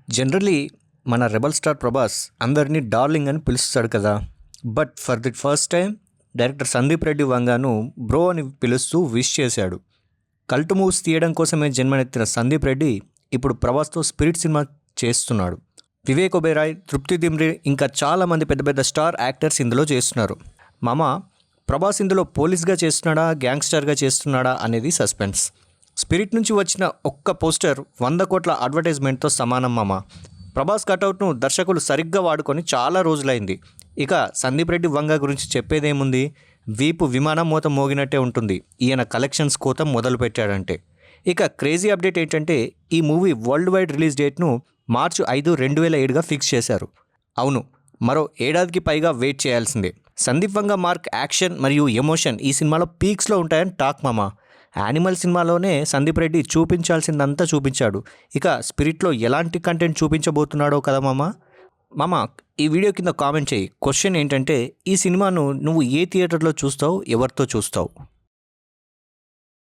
Generally మన rebel star Prabhas అందరినీ darling అని పిలుస్తాడు కదా. But for the first time director Sandeep Reddy వంగాను బ్రో అని పిలుస్తూ విష్ చేశాడు. కల్ట్ మూవ్స్ తీయడం కోసమే జన్మనెత్తిన సందీప్ రెడ్డి ఇప్పుడు ప్రభాస్తో స్పిరిట్ సినిమా చేస్తున్నాడు. వివేక్ ఒబెరాయ్, తృప్తి దిమ్రి ఇంకా చాలామంది పెద్ద పెద్ద స్టార్ యాక్టర్స్ ఇందులో చేస్తున్నారు. మామ, ప్రభాస్ ఇందులో పోలీస్గా చేస్తున్నాడా, గ్యాంగ్స్టర్గా చేస్తున్నాడా అనేది సస్పెన్స్. స్పిరిట్ నుంచి వచ్చిన ఒక్క పోస్టర్ 100 కోట్ల అడ్వర్టైజ్మెంట్తో సమానం మామ. ప్రభాస్ కటౌట్ను దర్శకులు సరిగ్గా వాడుకొని చాలా రోజులైంది. ఇక సందీప్ రెడ్డి వంగ గురించి చెప్పేదేముంది, వీపు విమానం మూత మోగినట్టే ఉంటుంది ఈయన కలెక్షన్స్ కోత మొదలుపెట్టాడంటే. ఇక క్రేజీ అప్డేట్ ఏంటంటే ఈ మూవీ వరల్డ్ వైడ్ రిలీజ్ డేట్ను మార్చి 5, 2007గా ఫిక్స్ చేశారు. అవును, మరో ఏడాదికి పైగా వెయిట్ చేయాల్సిందే. సందీప్ వంగ మార్క్ యాక్షన్ మరియు ఎమోషన్ ఈ సినిమాలో పీక్స్లో ఉంటాయని టాక్ మామ. యానిమల్ సినిమాలోనే సందీప్ రెడ్డి చూపించాల్సిందంతా చూపించాడు. ఇక స్పిరిట్లో ఎలాంటి కంటెంట్ చూపించబోతున్నాడో కదా మామ. ఈ వీడియో కింద కామెంట్ చేయి. క్వశ్చన్ ఏంటంటే ఈ సినిమాను నువ్వు ఏ థియేటర్లో చూస్తావు, ఎవరితో చూస్తావు?